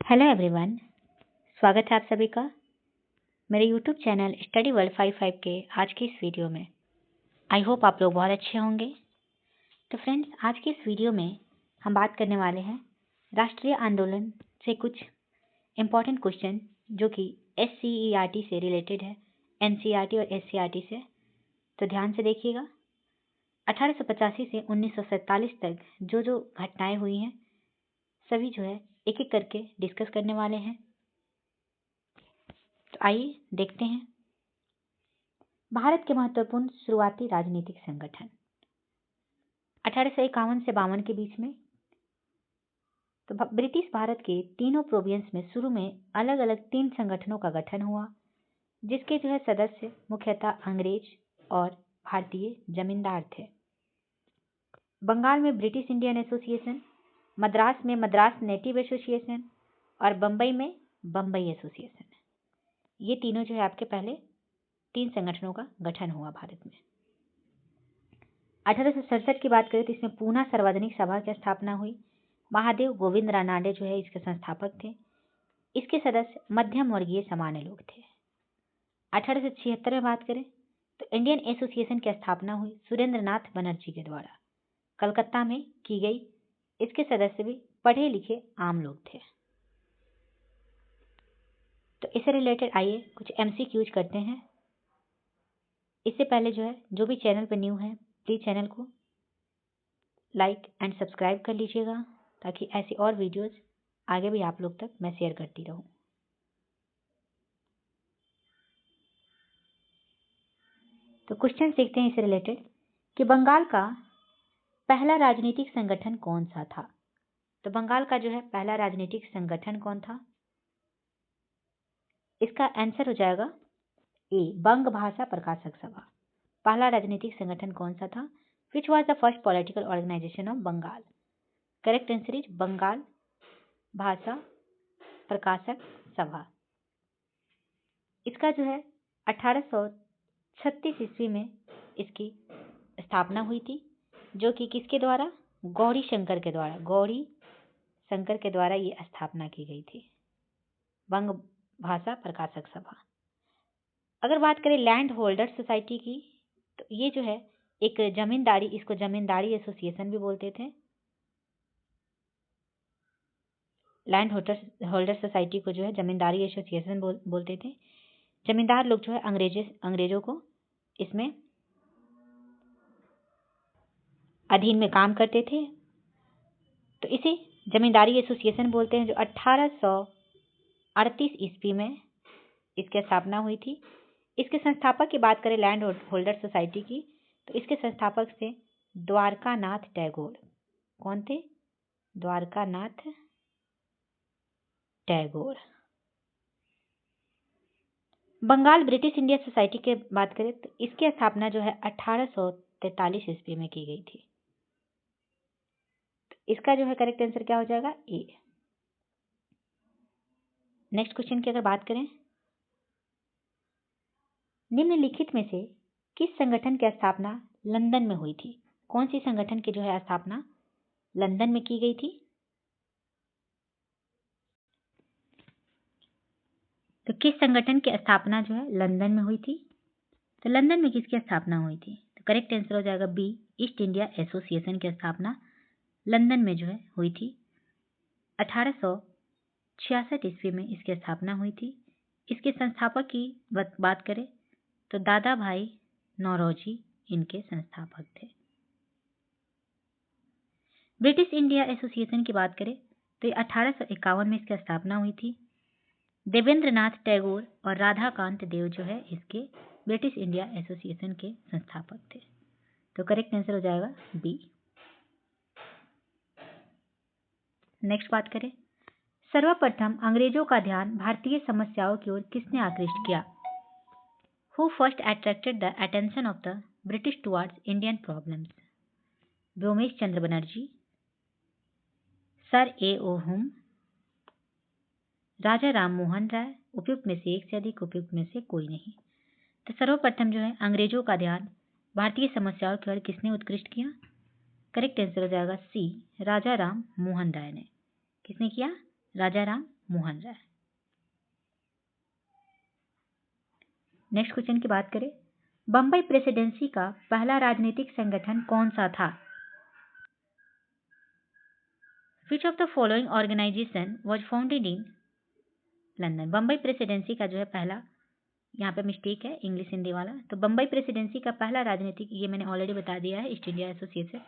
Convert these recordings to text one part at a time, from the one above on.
Hello everyone, स्वागत है आप सभी का मेरे यूट्यूब चैनल स्टडी वर्ल्ड 55 के आज की इस वीडियो में। आई होप आप लोग बहुत अच्छे होंगे। तो फ्रेंड्स, आज की इस वीडियो में हम बात करने वाले हैं राष्ट्रीय आंदोलन से कुछ इम्पॉर्टेंट क्वेश्चन जो कि SCERT से रिलेटेड है, NCERT और SCERT से। तो ध्यान से देखिएगा। 1885 से 1947 तक जो घटनाएं हुई हैं सभी जो है एक एक करके डिस्कस करने वाले हैं। तो आइए देखते हैं। भारत के महत्वपूर्ण शुरुआती राजनीतिक संगठन 1851 से 52 के बीच में। तो ब्रिटिश भारत के तीनों प्रोविंस में शुरू में अलग अलग 3 संगठनों का गठन हुआ, जिसके जो है सदस्य मुख्यतः अंग्रेज और भारतीय जमींदार थे। बंगाल में ब्रिटिश इंडियन एसोसिएशन, मद्रास में मद्रास नेटिव एसोसिएशन और बम्बई में बम्बई एसोसिएशन। ये तीनों जो है आपके पहले 3 संगठनों का गठन हुआ भारत में। 1867 की बात करें तो इसमें पूना सार्वजनिक सभा की स्थापना हुई। महादेव गोविंद रानाडे जो है इसके संस्थापक थे। इसके सदस्य मध्यम वर्गीय सामान्य लोग थे। 1876 में बात करें तो इंडियन एसोसिएशन की स्थापना हुई सुरेंद्र नाथ बनर्जी के द्वारा, कलकत्ता में की गई। इसके सदस्य भी पढ़े लिखे आम लोग थे। तो इससे रिलेटेड आइए कुछ MCQs करते हैं। इससे पहले जो भी चैनल पर न्यू है प्लीज चैनल को लाइक एंड सब्सक्राइब कर लीजिएगा, ताकि ऐसी और वीडियोस आगे भी आप लोग तक मैं शेयर करती रहूं। तो क्वेश्चन देखते हैं इससे रिलेटेड कि बंगाल का पहला राजनीतिक संगठन कौन सा था। तो बंगाल का जो है पहला राजनीतिक संगठन कौन था, इसका आंसर हो जाएगा ए, बंग भाषा प्रकाशक सभा। पहला राजनीतिक संगठन कौन सा था? Which was the first political organization of Bengal? Correct answer is Bengal Bhasha Prakashak सभा। इसका जो है 1836 ईस्वी में इसकी स्थापना हुई थी, जो कि किसके द्वारा? गौरी शंकर के द्वारा ये स्थापना की गई थी, बंग भाषा प्रकाशक सभा। अगर बात करें लैंड होल्डर सोसाइटी की, तो ये जो है एक जमींदारी, इसको जमींदारी एसोसिएशन भी बोलते थे। लैंड होल्डर सोसाइटी को जो है जमींदारी एसोसिएशन बोलते थे। जमींदार लोग जो है अंग्रेजों को इसमें अधीन में काम करते थे, तो इसे जमींदारी एसोसिएशन बोलते हैं, जो 1838 ईस्वी में इसकी स्थापना हुई थी। इसके संस्थापक की बात करें लैंड होल्डर सोसाइटी की, तो इसके संस्थापक थे द्वारकानाथ टैगोर। कौन थे? Dwarkanath Tagore. Bengal British India society की बात करें तो इसकी स्थापना जो है 1843 ईस्वी में की गई थी। तो इसका जो है करेक्ट आंसर क्या हो जाएगा? ए। नेक्स्ट क्वेश्चन की अगर बात करें, निम्नलिखित में से किस संगठन की स्थापना लंदन में हुई थी? कौन सी संगठन की जो है स्थापना लंदन में की गई थी? तो किस संगठन की स्थापना जो है लंदन में हुई थी? तो लंदन में किसकी स्थापना हुई थी? तो करेक्ट आंसर हो जाएगा बी, ईस्ट इंडिया एसोसिएशन की स्थापना लंदन में जो है हुई थी। 1866 ईस्वी में इसकी स्थापना हुई थी। इसके संस्थापक की बात करें तो दादा भाई नौरोजी इनके संस्थापक थे। ब्रिटिश इंडिया एसोसिएशन की बात करें तो 1851 में इसकी स्थापना हुई थी। देवेंद्रनाथ टैगोर और राधाकांत देव जो है इसके ब्रिटिश इंडिया एसोसिएशन के संस्थापक थे। तो करेक्ट आंसर हो जाएगा बी। नेक्स्ट बात करें, सर्वप्रथम अंग्रेजों का ध्यान भारतीय समस्याओं की ओर किसने आकृष्ट किया? Who first attracted the attention of the British towards Indian problems? Vyomesh Chandra Banerjee, sir A.O. Hume, राजा राम मोहन राय, उपयुक्त में से एक से अधिक, उपयुक्त में से कोई नहीं। तो सर्वप्रथम जो है अंग्रेजों का ध्यान भारतीय समस्याओं की ओर किसने उत्कृष्ट किया? करेक्ट आंसर हो जाएगा सी, राजा राम मोहन राय ने। किसने किया? राजा राम मोहन राय। नेक्स्ट क्वेश्चन की बात करें, बम्बई प्रेसिडेंसी का पहला राजनीतिक संगठन कौन सा था? Which of the following organization was founded in London? Bombay presidency का जो है पहला, यहाँ पे मिस्टेक है इंग्लिश हिंदी वाला, तो बम्बई प्रेसिडेंसी का पहला राजनीतिक, ये मैंने ऑलरेडी बता दिया है, east India association.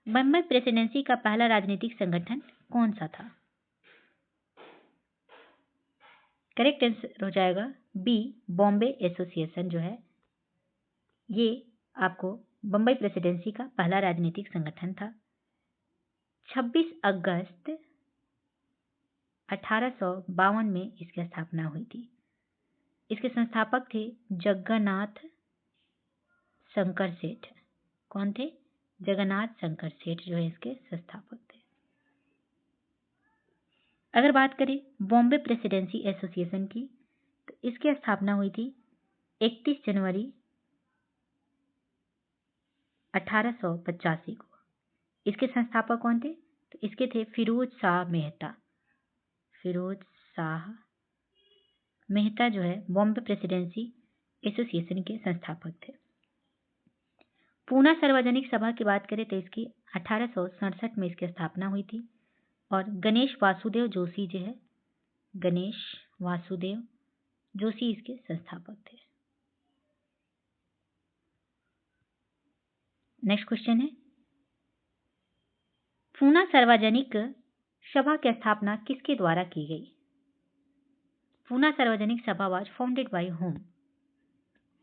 Bombay presidency का पहला राजनीतिक संगठन कौन सा था? करेक्ट आंसर हो जाएगा बी, बॉम्बे एसोसिएशन जो है ये आपको बम्बई प्रेसिडेंसी का पहला राजनीतिक संगठन था। 26 अगस्त 1852 में इसकी स्थापना हुई थी। इसके संस्थापक थे जगन्नाथ शंकर सेठ। कौन थे? जगन्नाथ शंकर सेठ जो है इसके संस्थापक थे। अगर बात करें बॉम्बे प्रेसिडेंसी एसोसिएशन की, तो इसकी स्थापना हुई थी 31 जनवरी 1885 को। इसके संस्थापक कौन थे? तो इसके थे फिरोज शाह मेहता। फिरोज शाह मेहता जो है बॉम्बे प्रेसिडेंसी एसोसिएशन के संस्थापक थे। पूना सार्वजनिक सभा की बात करें तो इसकी 1867 में इसकी स्थापना हुई थी और गणेश वासुदेव जोशी जो है, गणेश वासुदेव जोशी इसके संस्थापक थे। नेक्स्ट क्वेश्चन है, पूना सार्वजनिक सभा की स्थापना किसके द्वारा की गई? पूना सार्वजनिक सभा was founded by home?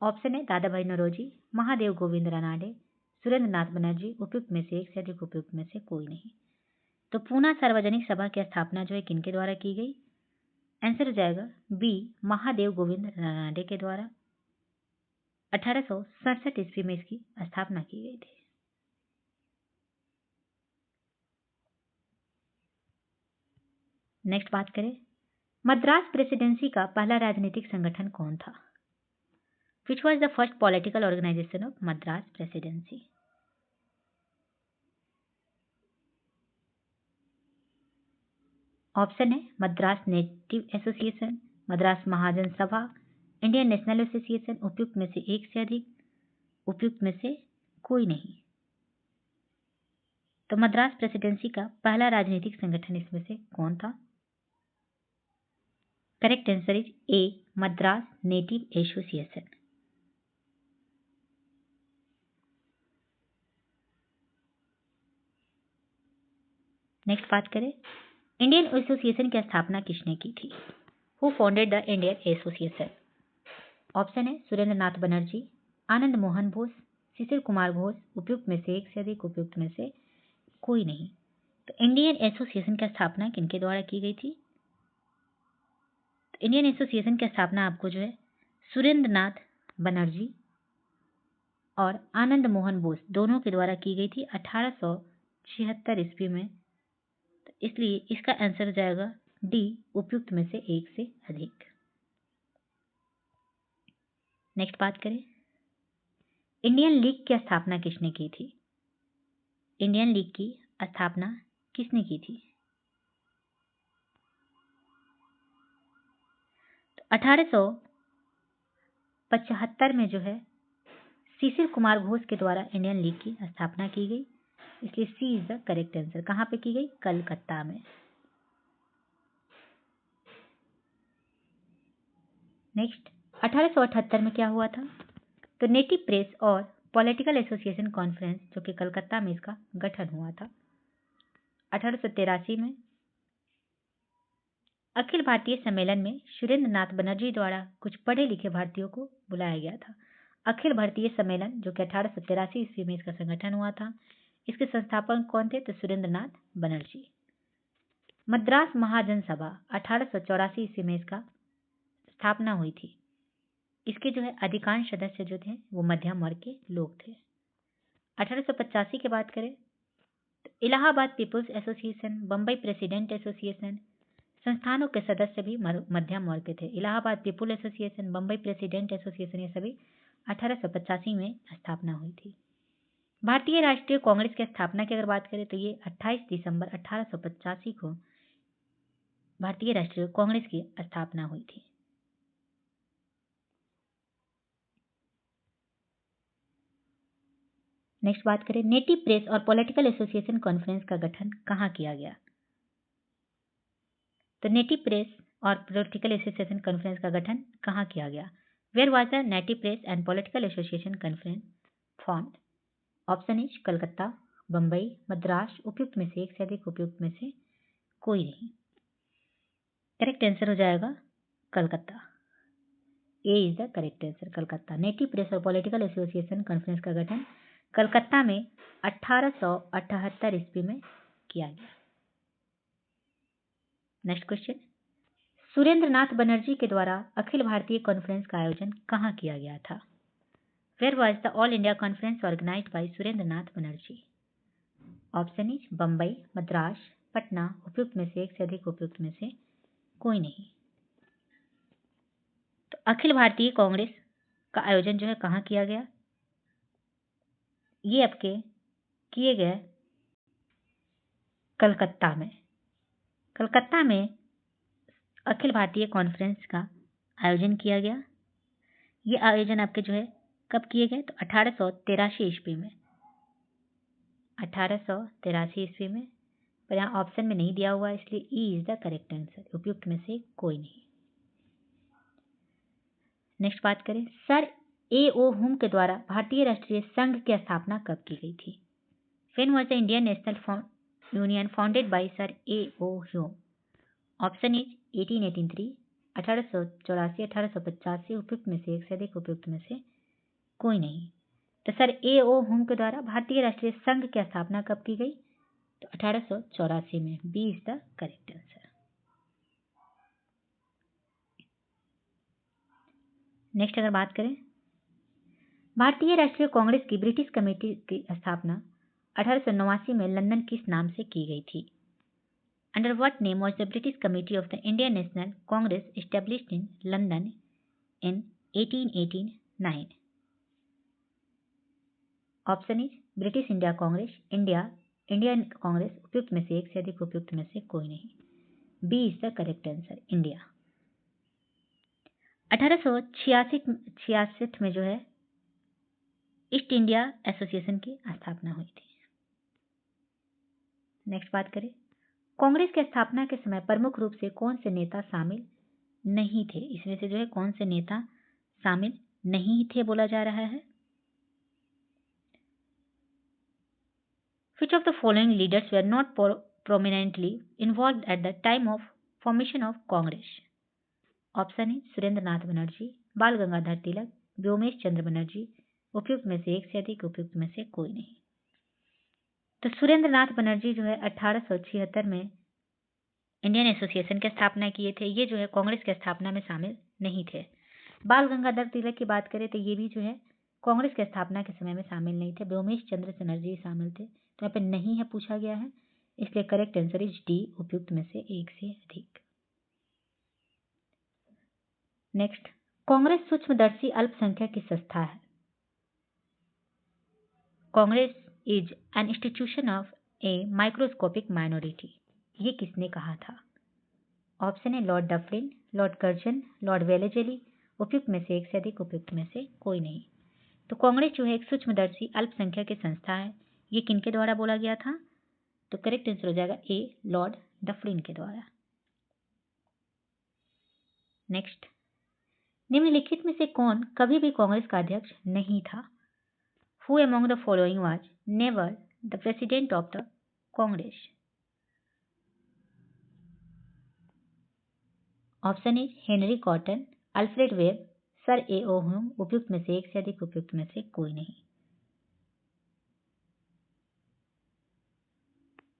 Option है दादा भाई नौरोजी, महादेव गोविंद रानाडे, सुरेंद्र नाथ बनर्जी, उपयुक्त में से एक से अधिक, उपयुक्त में से कोई नहीं। तो पूना सार्वजनिक सभा की स्थापना जो है किनके द्वारा की गई? आंसर हो जाएगा बी, महादेव गोविंद रानाडे के द्वारा। 1867 ईस्वी में इसकी स्थापना की गई थी। नेक्स्ट बात करें, मद्रास प्रेसिडेंसी का पहला राजनीतिक संगठन कौन था? Which was the first political organization of Madras Presidency? Option है मद्रास नेटिव एसोसिएशन, मद्रास महाजन सभा, इंडियन नेशनल एसोसिएशन, उपयुक्त में से एक से अधिक, उपयुक्त में से कोई नहीं। तो मद्रास प्रेसिडेंसी का पहला राजनीतिक संगठन इसमें से कौन था? Correct answer is a, Madras native association. Next बात करें, इंडियन एसोसिएशन की स्थापना किसने की थी? Who founded the Indian association? Option है सुरेंद्र नाथ बनर्जी, आनंद मोहन बोस, शिशिर कुमार घोष, उपयुक्त में से एक से अधिक, उपयुक्त में से कोई नहीं। तो इंडियन एसोसिएशन की स्थापना किनके द्वारा की गई थी? तो इंडियन एसोसिएशन की स्थापना आपको जो है सुरेंद्र नाथ बनर्जी और आनंद मोहन बोस दोनों के द्वारा की गई थी 1876 ईस्वी में। तो इसलिए इसका आंसर हो जाएगा डी, उपयुक्त में से एक से अधिक। नेक्स्ट बात करें, इंडियन लीग की स्थापना किसने की थी? इंडियन लीग की स्थापना किसने की थी? तो 1875 में जो है शिशिर कुमार घोष के द्वारा इंडियन लीग की स्थापना की गई, इसलिए सी इज द करेक्ट आंसर। कहां पे की गई? कलकत्ता में। नेक्स्ट 1878 में क्या हुआ था? तो नेटिव प्रेस और पॉलिटिकल एसोसिएशन कॉन्फ्रेंस जो कि कलकत्ता में इसका गठन हुआ था। 1883 में अखिल भारतीय सम्मेलन में सुरेंद्र नाथ बनर्जी द्वारा कुछ पढ़े लिखे भारतीयों को बुलाया गया था। अखिल भारतीय सम्मेलन जो कि 1883 ईस्वी में इसका संगठन हुआ था। इसके संस्थापक कौन थे? तो सुरेंद्र नाथ बनर्जी। मद्रास महाजन सभा 1884 ईस्वी में इसका स्थापना हुई थी। इसके जो है अधिकांश सदस्य जो थे वो मध्यम वर्ग के लोग थे। 1885 की बात करें तो Allahabad people's association, Bombay president association संस्थानों के सदस्य भी मध्यम वर्ग के थे। Allahabad people association, Bombay president association ये सभी 1885 में स्थापना हुई थी। भारतीय राष्ट्रीय कांग्रेस की स्थापना की अगर बात करें तो ये 28 दिसंबर 1885 को भारतीय राष्ट्रीय कांग्रेस की स्थापना हुई थी? नेक्स्ट बात करें, नेटिव प्रेस और पॉलिटिकल एसोसिएशन कॉन्फ्रेंस का गठन कहाँ किया गया? तो नेटिव प्रेस और पॉलिटिकल एसोसिएशन कॉन्फ्रेंस का गठन कहाँ किया गया? Where was the native press and political association conference formed? Option is Calcutta, Bombay, Madras, उपयुक्त में से एक से अधिक, उपयुक्त में से कोई नहीं। करेक्ट आंसर हो जाएगा Calcutta. A is the correct answer, Calcutta. Native press और पॉलिटिकल एसोसिएशन कॉन्फ्रेंस का गठन कलकत्ता में 1878 ईस्वी में किया गया। नेक्स्ट क्वेश्चन, सुरेंद्र नाथ बनर्जी के द्वारा अखिल भारतीय कॉन्फ्रेंस का आयोजन कहाँ किया गया था? Where was the all India conference organized by Surendra Nath Banerjee? Option is Bombay, Madras, Patna, उपयुक्त में से एक से अधिक, उपयुक्त में से कोई नहीं। तो अखिल भारतीय कांग्रेस का आयोजन जो है कहाँ किया गया? ये आपके किए गए कलकत्ता में। कलकत्ता में अखिल भारतीय कॉन्फ्रेंस का आयोजन किया गया। ये आयोजन आपके जो है कब किए गए? तो 1883 ईस्वी में। 1883 ईस्वी में, पर यहाँ ऑप्शन में नहीं दिया हुआ इसलिए E is the correct answer, उपयुक्त में से कोई नहीं। नेक्स्ट बात करें, सर ए ओ ह्यूम के द्वारा भारतीय राष्ट्रीय संघ की स्थापना कब की गई थी? When was the Indian national union founded by sir A O Hume? Option is 1883, 1884, 1885, उपयुक्त में से एक से अधिक, उपयुक्त में से कोई नहीं। तो सर ए ओ ह्यूम के द्वारा भारतीय राष्ट्रीय संघ की स्थापना कब की गई? तो 1884 में। B is the correct answer. Next अगर बात करें, भारतीय राष्ट्रीय कांग्रेस की ब्रिटिश कमेटी की स्थापना 1889 में लंदन किस नाम से की गई थी? Under what name was the British committee of the Indian national Congress established in London in 1889? Option is British India Congress, Indian Congress, उपयुक्त में से एक से अधिक, उपयुक्त में से कोई नहीं। B is the correct answer, India. 1866 में जो है ईस्ट इंडिया एसोसिएशन की स्थापना हुई थी। नेक्स्ट बात करें, कांग्रेस की स्थापना के समय प्रमुख रूप से कौन से नेता शामिल नहीं थे? इसमें से जो है कौन से नेता शामिल नहीं थे बोला जा रहा है? Which of the following leaders were not prominently involved at the time of formation of Congress? Option है सुरेंद्र नाथ बनर्जी, बाल गंगाधर तिलक, व्योमेश चंद्र बनर्जी, उपयुक्त में से एक से अधिक, उपयुक्त में से कोई नहीं। तो सुरेंद्र नाथ बनर्जी जो है 1876 में इंडियन एसोसिएशन की स्थापना किए थे। ये जो है कांग्रेस की स्थापना में शामिल नहीं थे। बाल गंगाधर तिलक की बात करें तो ये भी जो है कांग्रेस की स्थापना के समय में शामिल नहीं थे। व्योमेश चंद्र बनर्जी शामिल थे। तो यहाँ पे नहीं है पूछा गया है, इसलिए करेक्ट आंसर इज डी, उपयुक्त में से एक से अधिक। नेक्स्ट, कांग्रेस सूक्ष्मदर्शी अल्पसंख्यक की संस्था है। Congress is an institution of A microscopic minority. ये किसने कहा था? ऑप्शन है Lord Dufferin, Lord Curzon, Lord Wellesley, उपयुक्त में से एक से अधिक, उपयुक्त में से कोई नहीं। तो कांग्रेस जो है एक सूक्ष्मदर्शी अल्पसंख्यक की संस्था है। ये किनके द्वारा बोला गया था? तो करेक्ट आंसर हो जाएगा ए, लॉर्ड डफरिन के द्वारा। नेक्स्ट, निम्नलिखित में से कौन कभी भी कांग्रेस का अध्यक्ष नहीं था? Who among the following was never the president of the Congress? Option is Henry Cotton, Alfred Webb, sir A O Hume, उपयुक्त में से एक से अधिक, उपयुक्त में से कोई नहीं।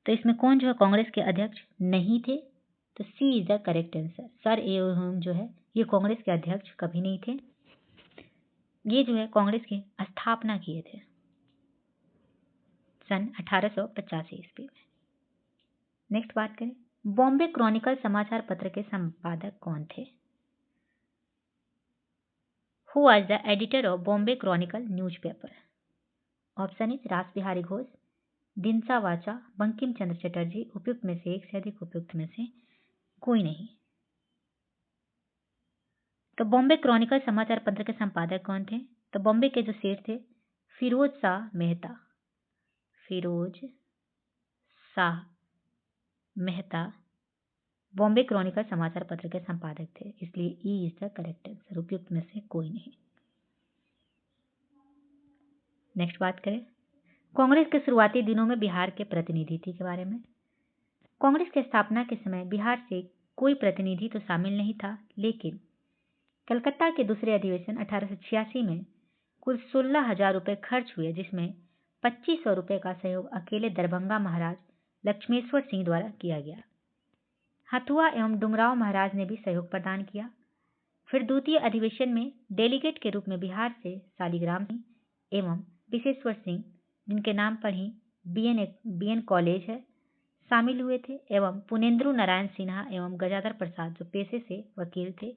तो इसमें कौन जो है कांग्रेस के अध्यक्ष नहीं थे? तो C is the correct answer, sir A O Hume जो है ये कांग्रेस के अध्यक्ष कभी नहीं थे। ये जो है कांग्रेस की स्थापना किए थे सन 1885 ईस्वी में। नेक्स्ट बात करें, बॉम्बे क्रॉनिकल समाचार पत्र के संपादक कौन थे? Who was the editor of Bombay Chronicle newspaper? Option is रास बिहारी घोष, दिनसा वाचा, बंकिम चंद्र चटर्जी, उपयुक्त में से एक से अधिक, उपयुक्त में से कोई नहीं। तो बॉम्बे क्रॉनिकल समाचार पत्र के संपादक कौन थे? तो बॉम्बे के जो सेठ थे फिरोज शाह मेहता। फिरोज शाह मेहता बॉम्बे क्रॉनिकल समाचार पत्र के संपादक थे, इसलिए E is the correct answer, उपयुक्त में से कोई नहीं। नेक्स्ट बात करें कांग्रेस के शुरुआती दिनों में बिहार के प्रतिनिधि के बारे में। कांग्रेस की स्थापना के समय बिहार से कोई प्रतिनिधि तो शामिल नहीं था, लेकिन कलकत्ता के दूसरे अधिवेशन 1886 में कुल 16,000 रुपए खर्च हुए, जिसमें 2500 रुपए का सहयोग अकेले दरभंगा महाराज लक्ष्मेश्वर सिंह द्वारा किया गया। हथुआ एवं डुमराव महाराज ने भी सहयोग प्रदान किया। फिर द्वितीय अधिवेशन में डेलीगेट के रूप में बिहार से शालिग्राम सिंह एवं विशेश्वर सिंह, जिनके नाम पर ही बीएन कॉलेज है, शामिल हुए थे, एवं पुनेंद्रु नारायण सिन्हा एवं गजाधर प्रसाद जो पेशे से वकील थे,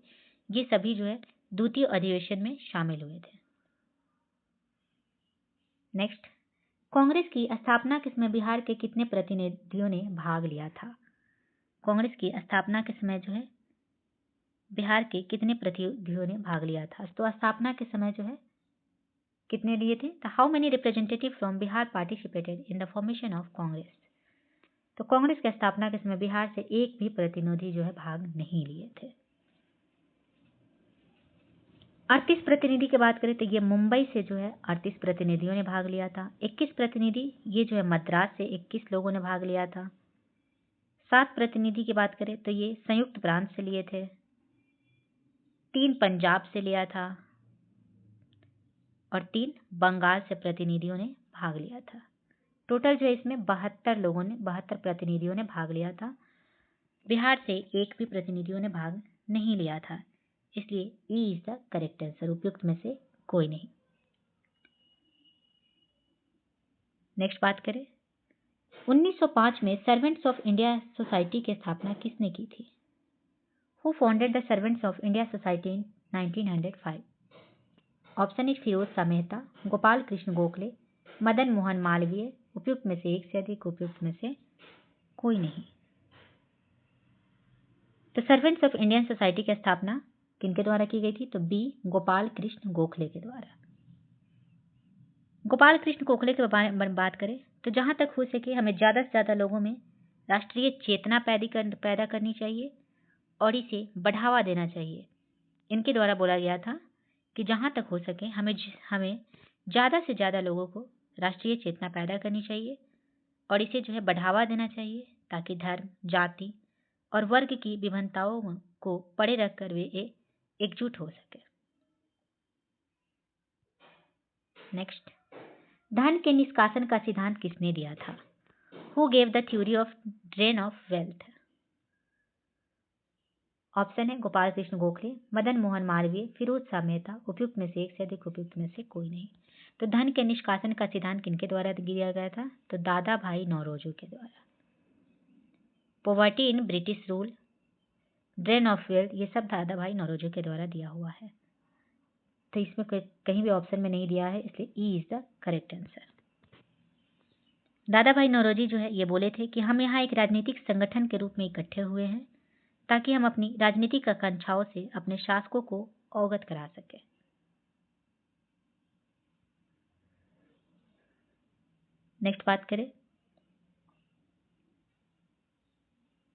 ये सभी जो है द्वितीय अधिवेशन में शामिल हुए थे। नेक्स्ट, कांग्रेस की स्थापना के समय बिहार के कितने प्रतिनिधियों ने भाग लिया था? कांग्रेस की स्थापना के समय जो है बिहार के कितने प्रतिनिधियों ने भाग लिया था? तो स्थापना के समय जो है कितने लिए थे? तो how many representative from Bihar participated in the formation of Congress? तो कांग्रेस की स्थापना के समय बिहार से एक भी प्रतिनिधि जो है भाग नहीं लिए थे। 38 प्रतिनिधि की बात करें तो ये मुंबई से जो है 38 प्रतिनिधियों ने भाग लिया था। 21 प्रतिनिधि ये जो है मद्रास से 21 लोगों ने भाग लिया था। 7 प्रतिनिधि की बात करें तो ये संयुक्त प्रांत से लिए थे। 3 पंजाब से लिया था और 3 बंगाल से प्रतिनिधियों ने भाग लिया था। टोटल जो है इसमें 72 प्रतिनिधियों ने भाग लिया था। बिहार से एक भी प्रतिनिधियों ने भाग नहीं लिया था, इसलिए E is the correct answer, उपयुक्त में से कोई नहीं। नेक्स्ट बात करें 1905 में सर्वेंट्स ऑफ इंडिया सोसाइटी की स्थापना किसने की थी? Who founded the Servants of India society in 1905? Option is Firoz Shah Mehta, Gopal Krishna Gokhale, Madan Mohan Malaviya, उपयुक्त में से एक से अधिक, उपयुक्त में से कोई नहीं। तो सर्वेंट्स ऑफ इंडियन सोसाइटी की स्थापना किनके द्वारा की गई थी? तो बी गोपाल कृष्ण गोखले के द्वारा। गोपाल कृष्ण गोखले के बारे में बात करें तो जहां तक हो सके हमें ज्यादा से ज्यादा लोगों में राष्ट्रीय चेतना पैदा करनी चाहिए और इसे बढ़ावा देना चाहिए। इनके द्वारा बोला गया था कि जहां तक हो सके हमें ज्यादा से ज्यादा लोगों को राष्ट्रीय चेतना पैदा करनी चाहिए और इसे जो है बढ़ावा देना चाहिए, ताकि धर्म, जाति और वर्ग की विभिन्नताओं को परे रखकर वे एकजुट हो सके। नेक्स्ट, धन के निष्कासन का सिद्धांत किसने दिया था? Who gave the theory of drain of wealth? Option है गोपाल कृष्ण गोखले, मदन मोहन मालवीय, फिरोज शाह मेहता, उपयुक्त में से एक से अधिक, उपयुक्त में से कोई नहीं। तो धन के निष्कासन का सिद्धांत किनके द्वारा दिया गया था? तो दादा भाई नौरोजी के द्वारा। Poverty in British rule, drain of wealth, ये सब दादा भाई नौरोजी के द्वारा दिया हुआ है। तो इसमें कहीं भी ऑप्शन में नहीं दिया है, इसलिए E is the correct answer. दादा भाई नौरोजी जो है ये बोले थे कि हम यहाँ एक राजनीतिक संगठन के रूप में इकट्ठे हुए हैं ताकि हम अपनी राजनीतिक आकांक्षाओं से अपने शासकों को अवगत करा सके। नेक्स्ट बात करें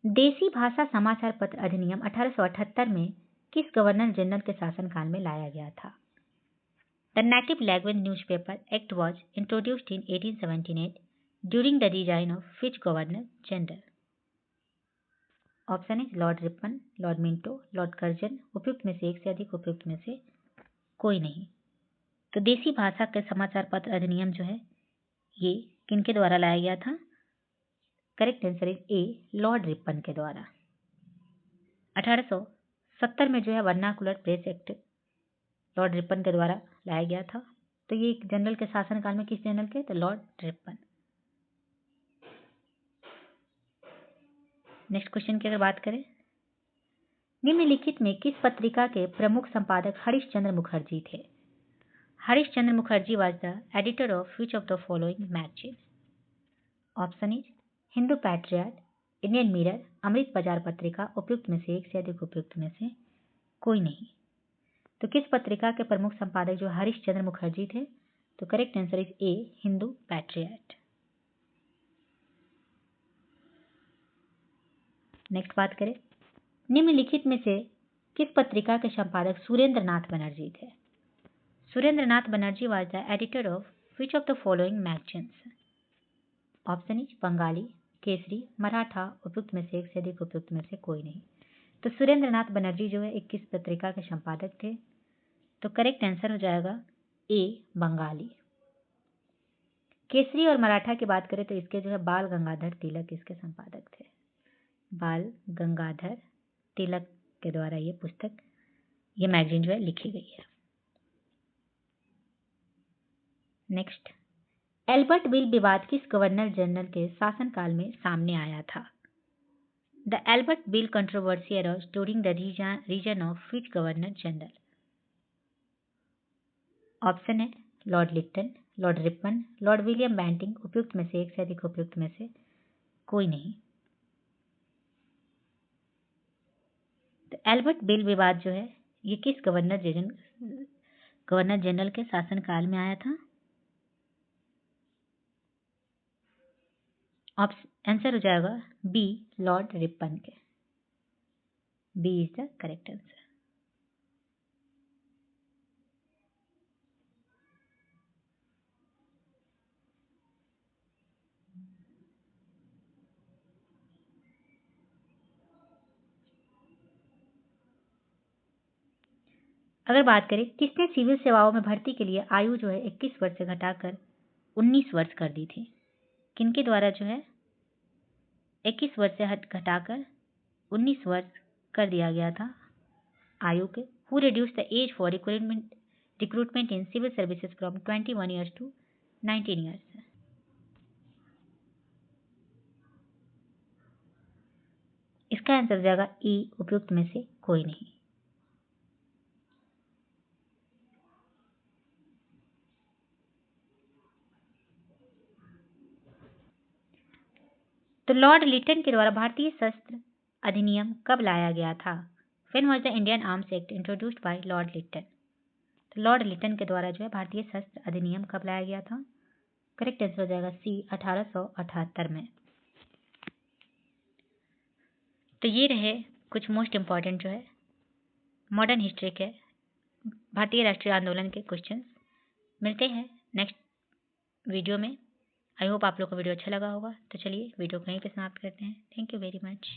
देसी भाषा समाचार पत्र अधिनियम 1878 में किस गवर्नर जनरल के शासनकाल में लाया गया था? The native language newspaper act was introduced in 1878 during the design of which governor general? Option है Lord Ripon, Lord Minto, Lord Curzon, उपयुक्त में से एक से अधिक, उपयुक्त में से कोई नहीं। तो देसी भाषा के समाचार पत्र अधिनियम जो है ये किनके द्वारा लाया गया था? Correct answer is a Lord Ripon के द्वारा। 1870 में जो है vernacular press act Lord Ripon के द्वारा लाया गया था। तो ये जनरल के शासनकाल में किस जनरल के? तो लॉर्ड रिपन। नेक्स्ट क्वेश्चन की अगर बात करें निम्नलिखित में किस पत्रिका के प्रमुख संपादक हरीशचंद्र मुखर्जी थे? Harishchandra Mukherjee was the editor of which of the following magazine? Option is Hindu Patriot, Indian Mirror, Amrit Bazar Patrika उपयुक्त में से एक से अधिक उपयुक्त में से कोई नहीं। तो किस पत्रिका के प्रमुख संपादक जो हरीशचंद्र मुखर्जी थे? तो correct answer is a, Hindu patriot. Next बात करें, निम्नलिखित में से किस पत्रिका के संपादक सुरेंद्र नाथ बनर्जी थे? Surendra Nath Banerjee was the editor of which of the following magazines? Option is Bengali, Kesari, Maratha, उपयुक्त में से एक से अधिक उपयुक्त में से कोई नहीं। तो सुरेंद्र नाथ बनर्जी जो है 21 पत्रिका के संपादक थे। तो करेक्ट आंसर हो जाएगा ए, बंगाली। केसरी और मराठा की बात करें तो इसके जो है बाल गंगाधर तिलक इसके संपादक थे। बाल गंगाधर तिलक के द्वारा ये पुस्तक, ये मैगजीन जो है लिखी गई है। नेक्स्ट, एल्बर्ट बिल विवाद किस गवर्नर जनरल के शासनकाल में सामने आया था? The Albert bill controversy arouse during the region of which governor general? Option है Lord Lytton, Lord Ripon, Lord William Bentinck, उपयुक्त में से एक से अधिक उपयुक्त में से कोई नहीं। तो एल्बर्ट बिल विवाद जो है ये किस गवर्नर जनरल के शासनकाल में आया था? आंसर हो जाएगा बी, लॉर्ड रिपन के। B is the correct answer. अगर बात करें किसने सिविल सेवाओं में भर्ती के लिए आयु जो है 21 वर्ष से घटाकर 19 वर्ष कर दी थी? किनके द्वारा जो है 21 वर्ष से घटाकर 19 वर्ष कर दिया गया था आयु के? Who reduce the age for recruitment in civil services from 21 years to 19 years? इसका आंसर हो जाएगा ई, उपयुक्त में से कोई नहीं। तो लॉर्ड लिटन के द्वारा भारतीय शस्त्र अधिनियम कब लाया गया था? When was the Indian arms act introduced by lord Lytton? तो लॉर्ड लिटन के द्वारा जो है भारतीय शस्त्र अधिनियम कब लाया गया था? करेक्ट आंसर हो जाएगा सी, 1878 में। तो ये रहे कुछ मोस्ट इंपॉर्टेंट जो है मॉडर्न हिस्ट्री के भारतीय राष्ट्रीय आंदोलन के क्वेश्चंस। मिलते हैं नेक्स्ट वीडियो में। आई होप आप लोग को वीडियो अच्छा लगा होगा। तो चलिए वीडियो को यहीं पे समाप्त करते हैं। Thank you very much.